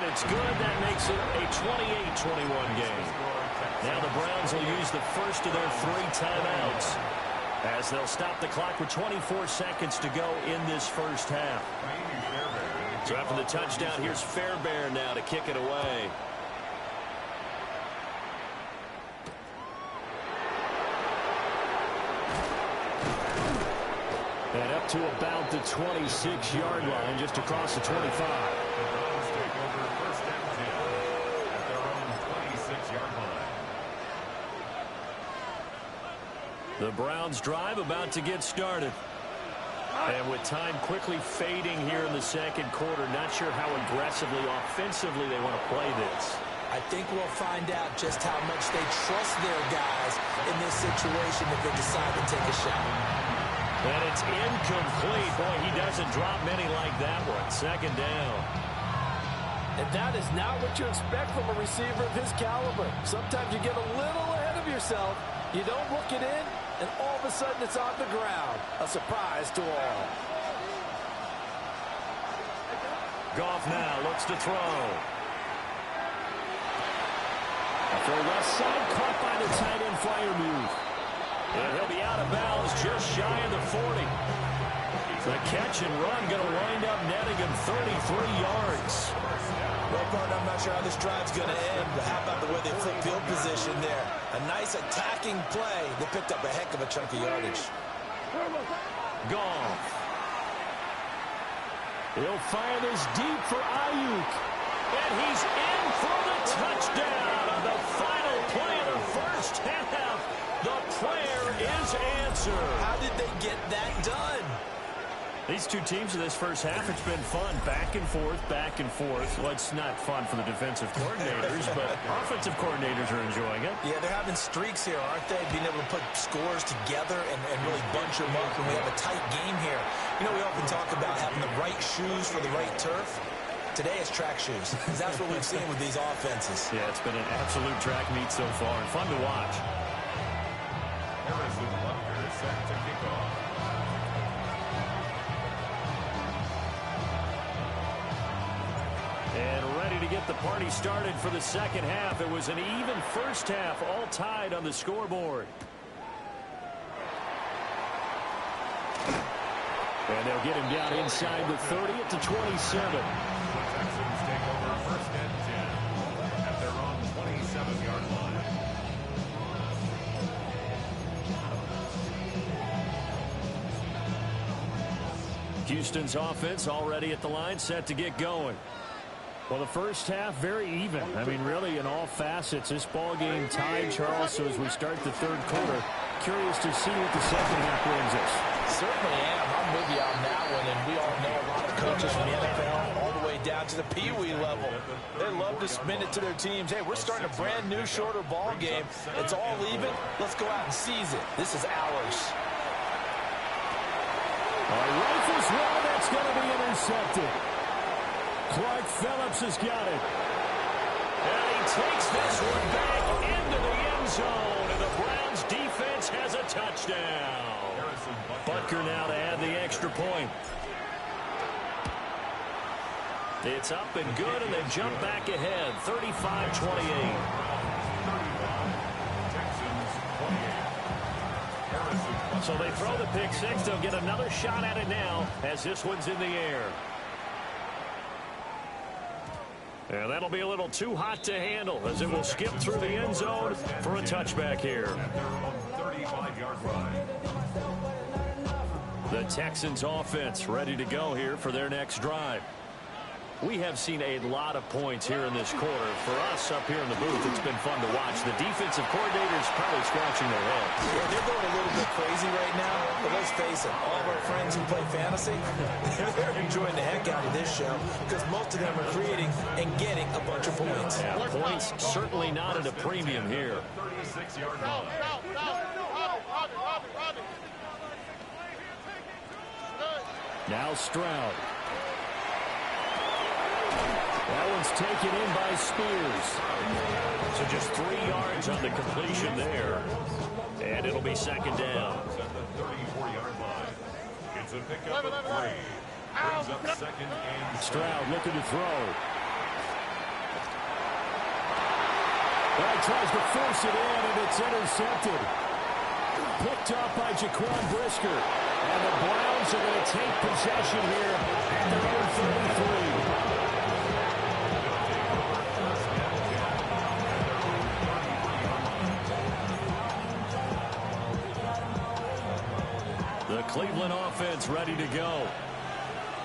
it's good. That makes it a 28-21 game. Now the Browns will use the first of their 3 timeouts as they'll stop the clock with 24 seconds to go in this first half. So after the touchdown, here's Fairbairn now to kick it away. And up to about the 26-yard line, just across the 25. The Browns drive about to get started. And with time quickly fading here in the second quarter, not sure how aggressively, offensively they want to play this. I think we'll find out just how much they trust their guys in this situation if they decide to take a shot. And it's incomplete. Boy, he doesn't drop many like that one. Second down. And that is not what you expect from a receiver of his caliber. Sometimes you get a little ahead of yourself. You don't look it in, and all of a sudden it's on the ground. A surprise to all. Goff now looks to throw. For left side, caught by the tight end flyer move. And he'll be out of bounds just shy of the 40. The catch and run going to wind up netting him 33 yards. Well, partner, I'm not sure how this drive's going to end, but how about the way they flip field position there? A nice attacking play. They picked up a heck of a chunk of yardage. Goff. He'll fire this deep for Ayuk. And he's in for the touchdown on the final play of the first half. The prayer is answered. How did they get that done? These two teams in this first half, it's been fun. Back and forth, back and forth. Well, it's not fun for the defensive coordinators, but offensive coordinators are enjoying it. Yeah, they're having streaks here, aren't they? Being able to put scores together and really bunch them up when we have a tight game here. You know, we often talk about having the right shoes for the right turf. Today it's track shoes, because that's what we've seen with these offenses. Yeah, it's been an absolute track meet so far, and fun to watch. Harrison Butker is set to kick off. And ready to get the party started for the second half. It was an even first half, all tied on the scoreboard. And they'll get him down inside the 30 at the 27. The Texans take over first and 10 at their own 27-yard line. Houston's offense already at the line, set to get going. Well, the first half, very even. I mean, really, in all facets, this ball game tied, Charles. So as we start the third quarter, curious to see what the second half brings us. Certainly am. I'm with you on that one, and we all know a lot of coaches from the NFL all the way down to the Pee-wee level. They love to spin it to their teams. Hey, we're starting a brand new, shorter ball game. It's all even. Let's go out and seize it. This is ours. Rifles well, that's going to be intercepted. Clark Phillips has got it. And he takes this one back into the end zone, and the Browns defense has a touchdown. Butker now to add the extra point. It's up and good, and they jump back ahead, 35-28. So they throw the pick six. They'll get another shot at it now as this one's in the air. And that'll be a little too hot to handle as it will skip through the end zone for a touchback here. The Texans offense ready to go here for their next drive. We have seen a lot of points here in this quarter. For us up here in the booth, it's been fun to watch. The defensive coordinators probably scratching their heads. Yeah, they're going a little bit crazy right now, but let's face it, all of our friends who play fantasy, they're enjoying the heck out of this show because most of them are creating and getting a bunch of points. Yeah, points certainly not at a premium here. 36-yard line. Now Stroud. That one's taken in by Spears. So just 3 yards on the completion there. And it'll be second down. At the 34-yard line. It's a pickup of 3. Brings up second and Stroud looking to throw. Well, he tries to force it in, and it's intercepted. Picked up by Jaquan Brisker. And the Browns are going to take possession here at their own 33. The Cleveland offense ready to go.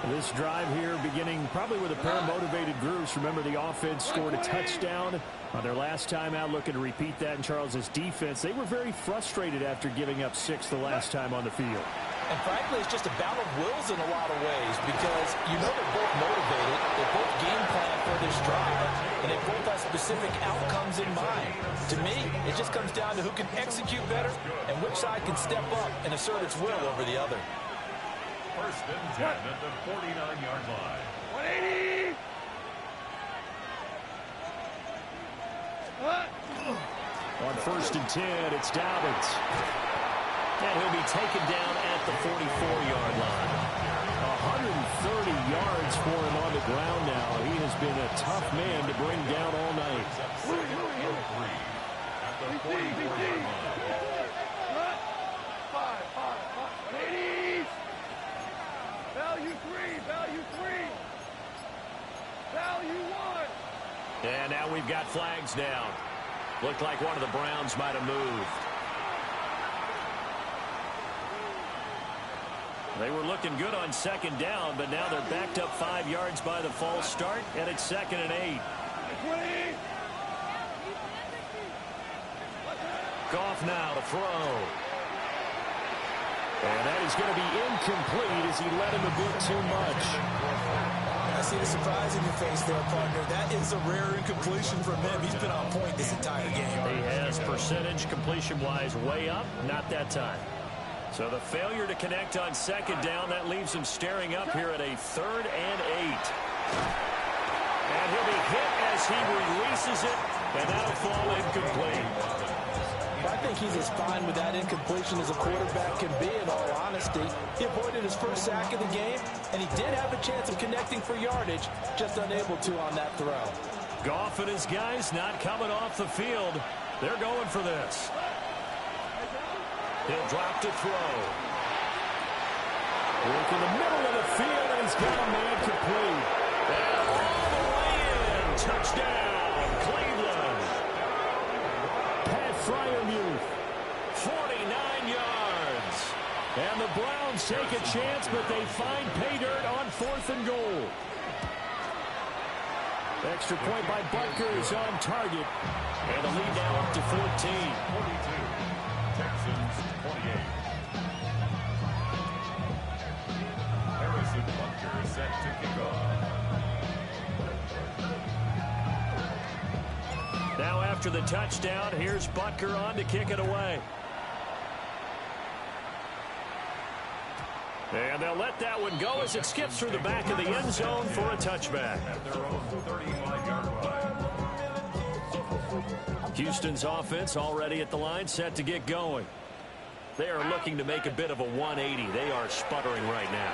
This drive here beginning probably with a pair of motivated groups. Remember, the offense scored a touchdown on their last time out, looking to repeat that in Charles's defense. They were very frustrated after giving up 6 the last time on the field. And frankly, it's just a battle of wills in a lot of ways because you know they're both motivated, they both game plan for this drive, and they both have specific outcomes in mind. To me, it just comes down to who can execute better and which side can step up and assert its will over the other. First and 10 at the 49-yard line. 180! On first and 10, it's Dobbins. And he'll be taken down at the 44-yard line. 130 yards for him on the ground now. He has been a tough man to bring down all night. At the 44-yard line. 180! Value 3! Value 3! Value 1! And now we've got flags down. Looked like one of the Browns might have moved. They were looking good on second down, but now they're backed up 5 yards by the false start, and it's 2nd and 8. Goff now to throw. And that is going to be incomplete as he led him a bit too much. I see the surprise in your face there, partner. That is a rare incompletion from him. He's been on point this entire game. He has percentage completion-wise way up, not that time. So the failure to connect on second down, that leaves him staring up here at a 3rd and 8. And he'll be hit as he releases it, and that'll fall incomplete. I think he's as fine with that incompletion as a quarterback can be, in all honesty. He avoided his first sack of the game, and he did have a chance of connecting for yardage, just unable to on that throw. Goff and his guys not coming off the field. They're going for this. He'll drop to throw. Look in the middle of the field, and he's got a man complete. And all the way in. Touchdown, Cleveland. Pat Fryermuth, 49 yards. And the Browns take a chance, but they find pay dirt on 4th and goal. Extra point by Butker is on target. And the lead now up to 14. 42. Texans 28. Harrison Butker set to kick off. Now after the touchdown, here's Butker on to kick it away. And they'll let that one go as it skips through the back of the end zone for a touchback. At their own 35-yard line. Houston's offense already at the line, set to get going. They are looking to make a bit of a 180. They are sputtering right now.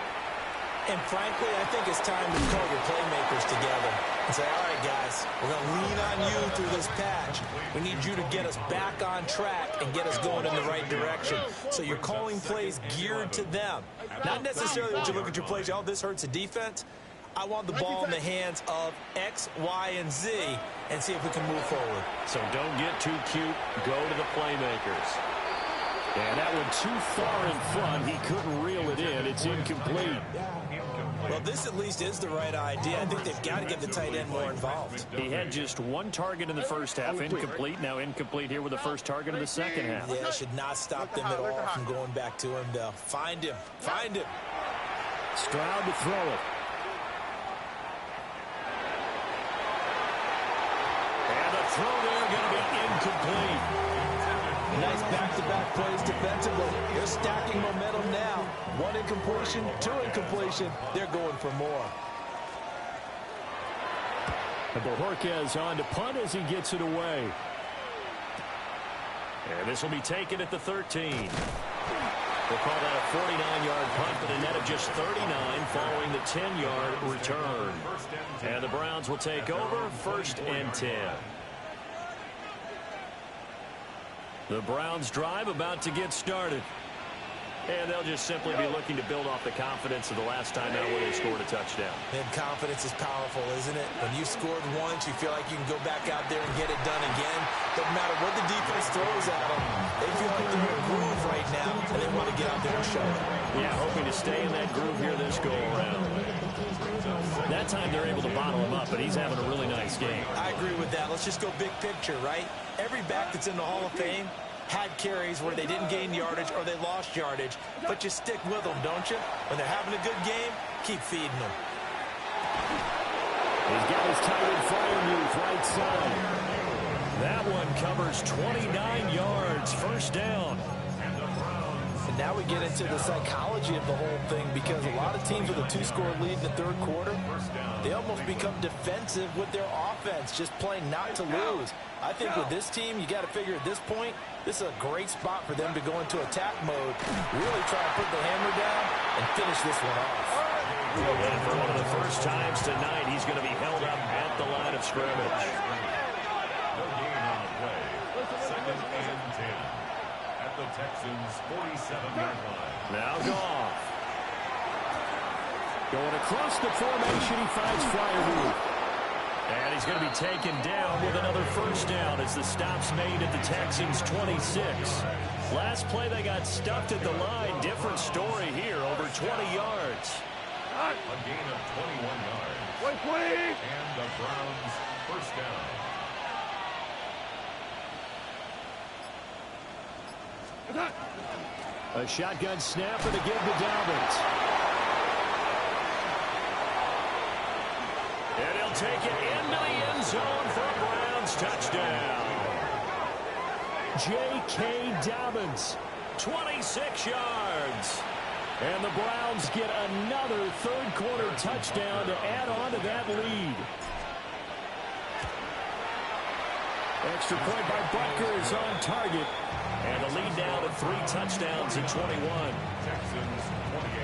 And frankly, I think it's time to call your playmakers together and say, all right, guys, we're going to lean on you through this patch. We need you to get us back on track and get us going in the right direction. So you're calling plays geared to them. Not necessarily that you look at your plays, oh, this hurts the defense. I want the ball in the hands of X, Y, and Z and see if we can move forward. So don't get too cute. Go to the playmakers. And that one too far in front. He couldn't reel it in. It's incomplete. Well, this at least is the right idea. I think they've got to get the tight end more involved. He had just one target in the first half. Incomplete. Now incomplete here with the first target in the second half. Yeah, should not stop them at all from going back to him, though. Find him. Find him. Stroud to throw it. And the throw there going to be incomplete. Nice back-to-back plays defensively. They're stacking momentum now. One incompletion, two incompletion. They're going for more. And Bojorquez on to punt as he gets it away. And this will be taken at the 13. We'll call that a 49-yard punt, but a net of just 39 following the 10-yard return. And the Browns will take over, 1st and 10. The Browns drive about to get started. And they'll just simply be looking to build off the confidence of the last time out where they scored a touchdown. And confidence is powerful, isn't it? When you scored once, you feel like you can go back out there and get it done again. Doesn't matter what the defense throws at them. They feel like they're in a groove right now, and they want to get out there and show it. Yeah, hoping to stay in that groove here this go-around. That time they're able to bottle him up, but he's having a really nice game. I agree with that. Let's just go big picture, right? Every back that's in the Hall of Fame had carries where they didn't gain yardage or they lost yardage, but you stick with them, don't you? When they're having a good game, keep feeding them. He's got his tight end Freiermuth right side. That one covers 29 yards, first down. And now we get into the psychology of the whole thing, because a lot of teams with a 2-score lead in the third quarter, they almost become defensive with their offense, just playing not to lose. I think with this team, you got to figure at this point, this is a great spot for them to go into attack mode, really try to put the hammer down and finish this one off. And for one of the first times tonight, he's going to be held up at the line of scrimmage. No gain on the play. 2nd and 10 at the Texans' 47-yard line. Now Goff. Going across the formation, he finds Freiermuth. And he's going to be taken down with another first down as the stop's made at the Texans' 26. Last play, they got stuffed at the line. Different story here, over 20 yards. A gain of 21 yards. Wait. And the Browns' first down. A shotgun snap and a give to Dobbins. And he'll take it into the end zone for a Browns touchdown. J.K. Dobbins, 26 yards. And the Browns get another third-quarter touchdown to add on to that lead. Extra point by Butker is on target. And the lead now to 3 touchdowns at 21. Texans 28.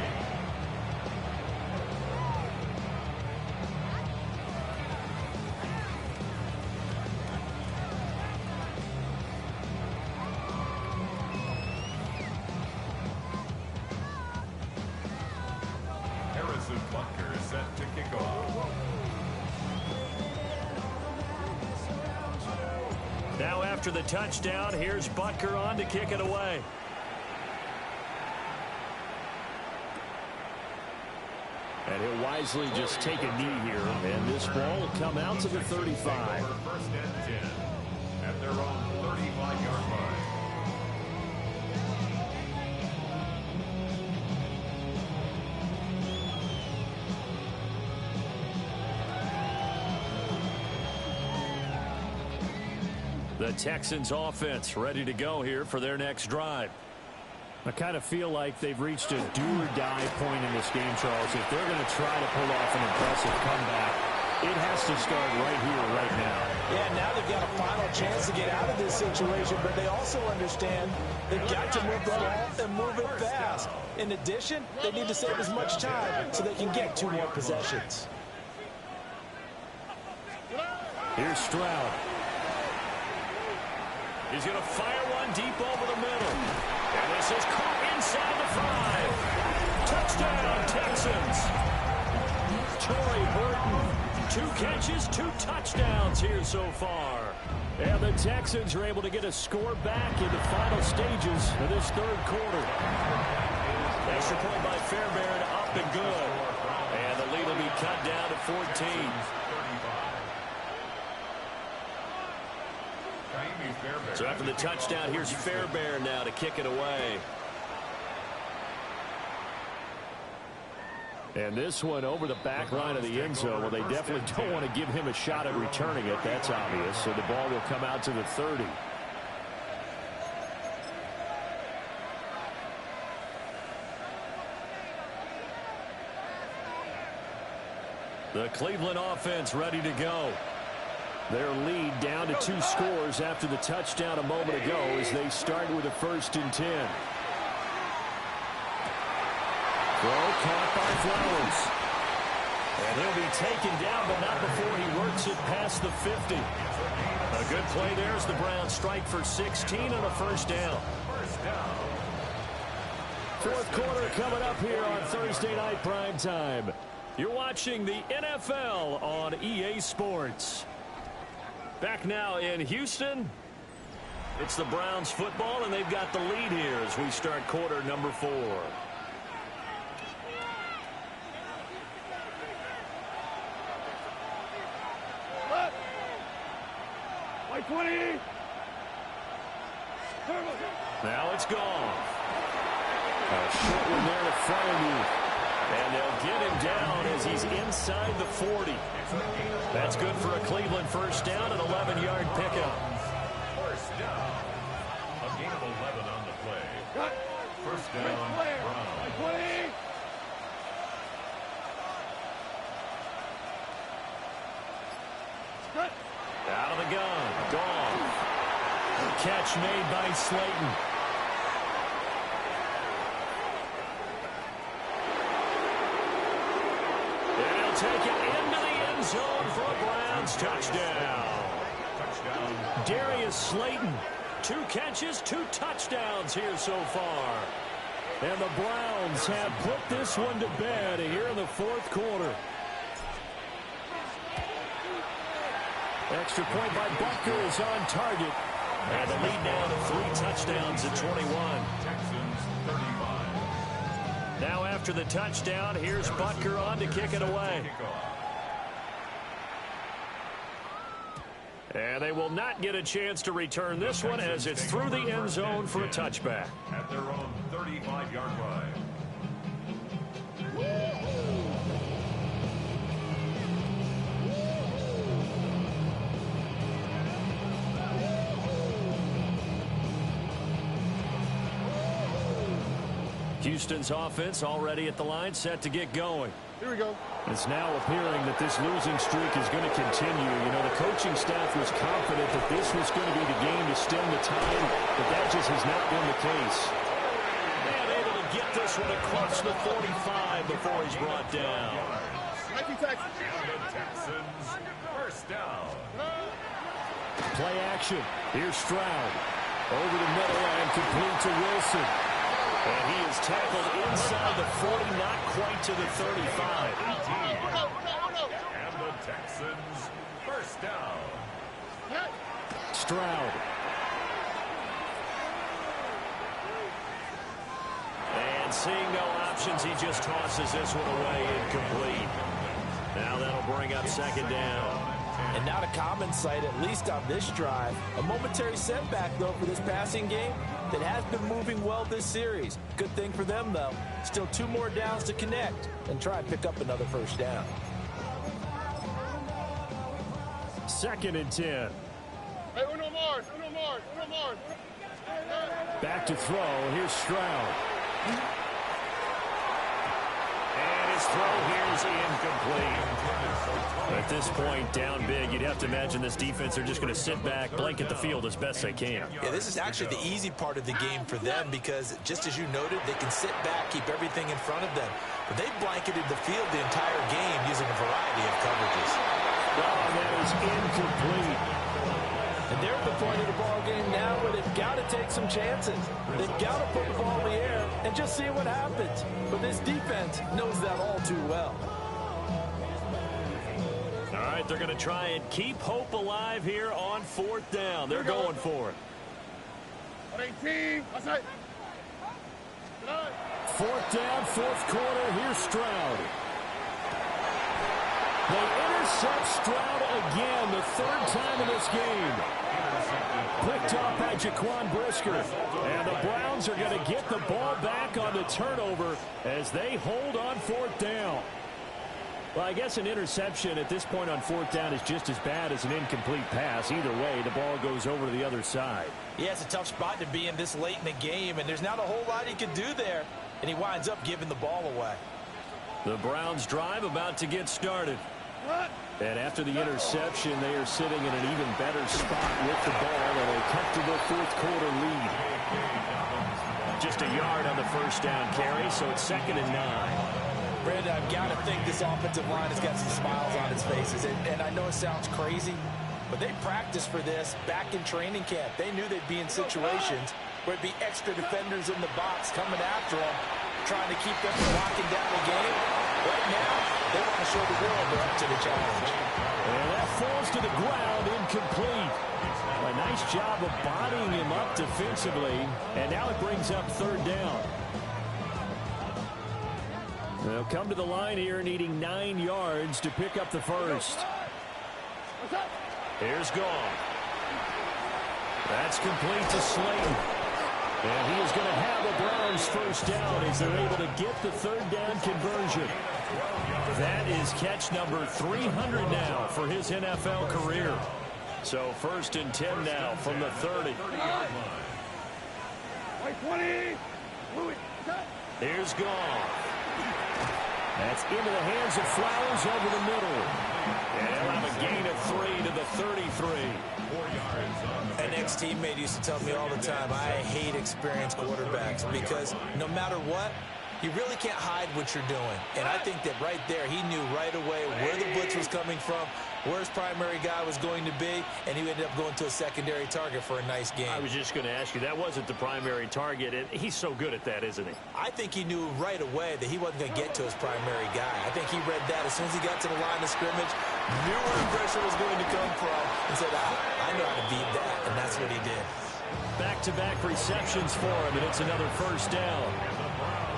Butker is set to kick off. Now after the touchdown, here's Butker on to kick it away. And he'll wisely just take a knee here, and this ball will come out to the 35. 1st and 10 at their own 35-yard line. The Texans offense ready to go here for their next drive. I kind of feel like they've reached a do-or-die point in this game, Charles. If they're going to try to pull off an impressive comeback, it has to start right here, right now. Yeah, now they've got a final chance to get out of this situation, but they also understand they've got to move the ball and move it fast. In addition, they need to save as much time so they can get 2 more possessions. Here's Stroud. He's going to fire one deep over the middle. And this is caught inside the 5. Touchdown, Texans. Torrey Burton, 2 catches, 2 touchdowns here so far. And the Texans are able to get a score back in the final stages of this third quarter. Extra point by Fairbairn, up and good. And the lead will be cut down to 14. So after the touchdown, here's Fairbairn now to kick it away. And this one over the back line of the end zone. Well, they definitely don't want to give him a shot at returning it. That's obvious. So the ball will come out to the 30. The Cleveland offense ready to go. Their lead down to 2 scores after the touchdown a moment ago as they start with a 1st and 10. Throw caught by Flowers. And he'll be taken down, but not before he works it past the 50. A A good play there as the Browns strike for 16 on a first down. Fourth quarter coming up here on Thursday Night Primetime. You're watching the NFL on EA Sports. Back now in Houston. It's the Browns football, and they've got the lead here as we start quarter number 4. White 20. Now it's gone. A short one there to Freiermuth. And they'll get him down as he's inside the 40. That's good for a Cleveland first down, an 11-yard pickup. First down. A gain of 11 on the play. First down, Browns. 20. Out of the gun. Gone. Catch made by Slayton. And he'll take it into the end zone for a Browns touchdown. Darius Slayton. 2 catches, 2 touchdowns here so far. And the Browns have put this one to bed here in the fourth quarter. Extra point by Butker is on target. And the lead now to 3 touchdowns at 21. Texans 35. Now after the touchdown, here's Butker on to kick it away. And they will not get a chance to return this one as it's through the end zone for a touchback. At their own 35-yard line. Houston's offense already at the line, set to get going. Here we go. It's now appearing that this losing streak is going to continue. You know, the coaching staff was confident that this was going to be the game to stem the tide, but that just has not been the case. And able to get this one across the 45 before he's brought down. Texans first down. Play action. Here's Stroud. Over the middle and complete to Wilson. And he is tackled inside the 40, not quite to the 35. And the Texans first down. Stroud. And seeing no options, he just tosses this one away incomplete. Now that'll bring up second down. And not a common sight, at least on this drive. A momentary setback, though, for this passing game that has been moving well this series. Good thing for them, though. Still 2 more downs to connect and try and pick up another first down. Second and 10. Hey, uno more. Back to throw. Here's Stroud. And his throw here is incomplete. At this point, down big, you'd have to imagine this defense are just going to sit back, blanket the field as best they can. Yeah, this is actually the easy part of the game for them because, just as you noted, they can sit back, keep everything in front of them. But they've blanketed the field the entire game using a variety of coverages. Oh, that is incomplete. And they're at the point of the ball game now where they've got to take some chances. They've got to put the ball in the air and just see what happens. But this defense knows that all too well. All right, they're going to try and keep hope alive here on fourth down. They're going for it. 18. Fourth down, fourth quarter. Here's Stroud. They intercept Stroud again, the 3rd time in this game. Picked off by Jaquan Brisker. And the Browns are going to get the ball back on the turnover as they hold on fourth down. Well, I guess an interception at this point on fourth down is just as bad as an incomplete pass. Either way, the ball goes over to the other side. Yeah, it's a tough spot to be in this late in the game, and there's not a whole lot he can do there, and he winds up giving the ball away. The Browns drive about to get started. And after the interception, they are sitting in an even better spot with the ball, and a comfortable fourth quarter lead. Just a yard on the first down carry, so it's 2nd and 9. Brandon, I've got to think this offensive line has got some smiles on its faces. And I know it sounds crazy, But they practiced for this back in training camp. They knew they'd be in situations where it'd be extra defenders in the box coming after them, trying to keep them from locking down the game. Right now, they want to show the world they're up to the challenge. And that falls to the ground, incomplete. A nice job of bodying him up defensively, and now it brings up third down. They'll come to the line here needing 9 yards to pick up the first. Here's Goff. That's complete to Slayton. And he is going to have a Browns first down as they're able to get the third down conversion. That is catch number 300 now for his NFL career. So first and 10 now from the 30. Here's Goff. That's into the hands of Flowers over the middle. And he'll have a gain of 3 to the 33. 4 yards on the An ex-teammate used to tell me all the time, I hate experienced quarterbacks because no matter what, you really can't hide what you're doing. And I think that right there, he knew right away where the blitz was coming from, where his primary guy was going to be, and he ended up going to a secondary target for a nice game. I was just going to ask you, that wasn't the primary target, and he's so good at that, isn't he? I think he knew right away that he wasn't going to get to his primary guy. I think he read that as soon as he got to the line of scrimmage, knew where the pressure was going to come from, and said, I know how to beat that, and that's what he did. Back-to-back receptions for him, and it's another first down.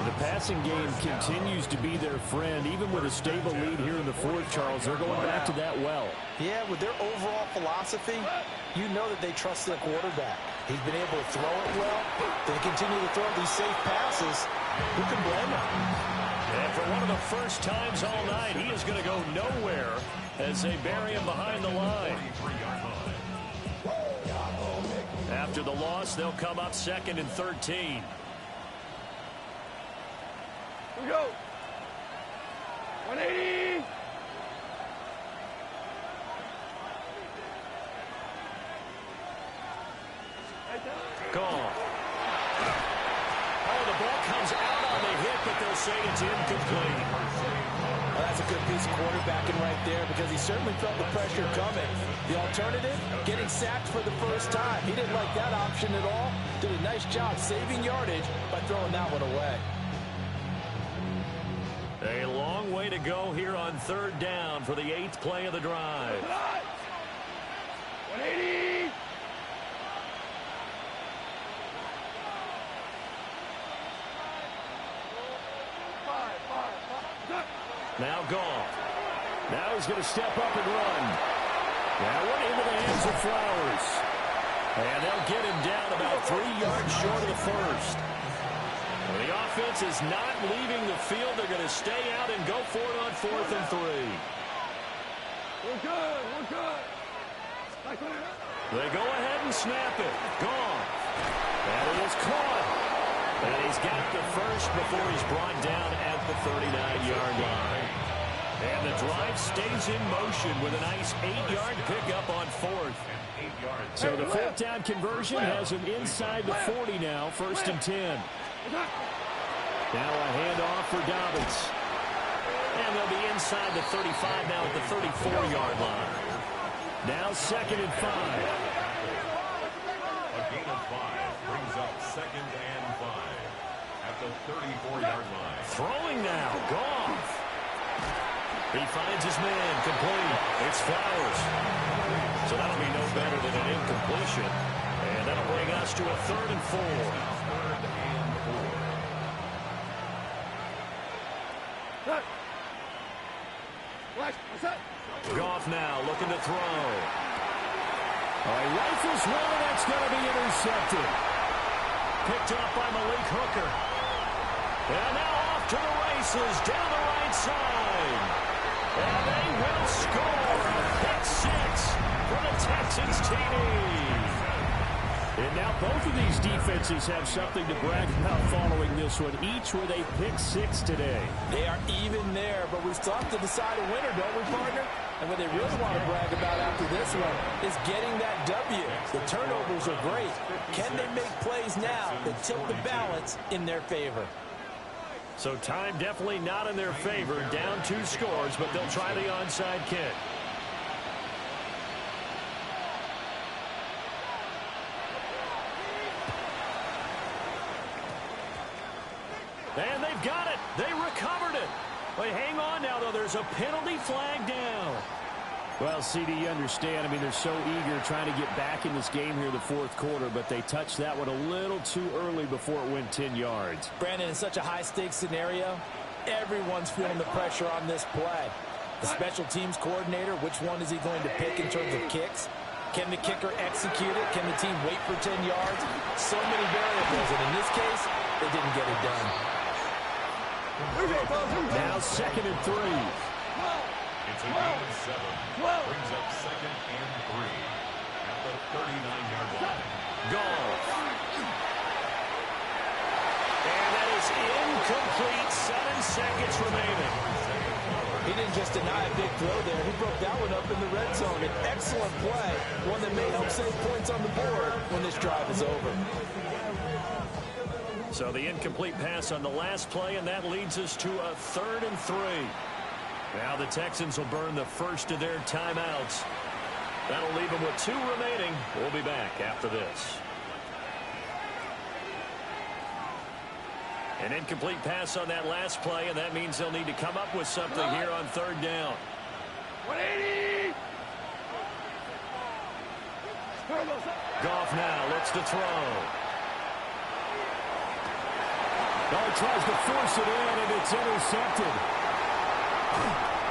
The passing game continues to be their friend. Even with a stable lead here in the fourth, Charles, they're going back to that well. Yeah, with their overall philosophy, you know that they trust their quarterback. He's been able to throw it well. They continue to throw these safe passes. Who can blame him? And for one of the first times all night, he is going to go nowhere as they bury him behind the line. After the loss, they'll come up second and 13. Here we go. 180. Gone. Oh, the ball comes out on the hit, but they'll say it's incomplete. Well, that's a good piece of quarterbacking right there because he certainly felt the pressure coming. The alternative, getting sacked for the first time. He didn't like that option at all. Did a nice job saving yardage by throwing that one away. A long way to go here on third down for the 8th play of the drive. 180. Now Goff. Now he's going to step up and run. That one into the hands of Flowers. And they'll get him down about 3 yards short of the first. Well, the offense is not leaving the field. They're going to stay out and go for it on 4th and 3. We're good. We're good. They go ahead and snap it. Goff. And it is caught. And he's got the first before he's brought down at the 39-yard line. And the drive stays in motion with a nice 8-yard pickup on 4th. So the 4th down conversion has him inside the 40 now, 1st and 10. Now a handoff for Dobbins. And they'll be inside the 35 now at the 34-yard line. Now 2nd and 5. A gain of 5 brings up 2nd and 5 at the 34-yard line. Throwing now, Goff. He finds his man, complete. It's Flowers. So that'll be no better than an incompletion. And that'll bring us to a 3rd and 4. 3rd and 4. Goff now looking to throw. Rifles one, that's going to be intercepted. Picked up by Malik Hooker. And now off to the races down the right side. And they will score a pick 6 for the Texans TD. And now both of these defenses have something to brag about following this one, each with a pick 6 today. They are even there, but we still have to decide a winner, don't we, partner? And what they really want to brag about after this one is getting that W. The turnovers are great. Can they make plays now that tilt the balance in their favor? So time definitely not in their favor. Down 2 scores, but they'll try the onside kick. And they've got it. They recovered it. But hang on now, though. There's a penalty flag down. Well, CD, you understand. I mean, they're so eager trying to get back in this game here in the fourth quarter, but they touched that one a little too early before it went 10 yards. Brandon, in such a high-stakes scenario, everyone's feeling the pressure on this play. The special teams coordinator, which one is he going to pick in terms of kicks? Can the kicker execute it? Can the team wait for 10 yards? So many variables, and in this case, they didn't get it done. Now 2nd and 3. It's a gain of 7. Brings up 2nd and 3 at the 39-yard line. Goal. And that is incomplete. 7 seconds remaining. He didn't just deny a big throw there. He broke that one up in the red zone. An excellent play, one that may help save points on the board when this drive is over. So the incomplete pass on the last play, and that leads us to a 3rd and 3. Now the Texans will burn the first of their timeouts. That'll leave them with 2 remaining. We'll be back after this. An incomplete pass on that last play, and that means they'll need to come up with something here on 3rd down. 180! Goff now looks to throw. Oh, tries to force it in, and it's intercepted.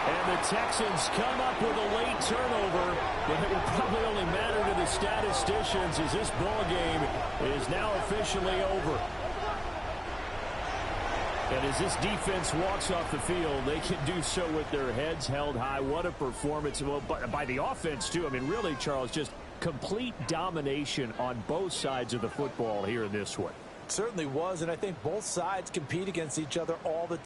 And the Texans come up with a late turnover, but it will probably only matter to the statisticians as this ball game is now officially over. And as this defense walks off the field, they can do so with their heads held high. What a performance. Well, by the offense, too. I mean, really, Charles, just complete domination on both sides of the football here in this one. It certainly was, and I think both sides compete against each other all the time.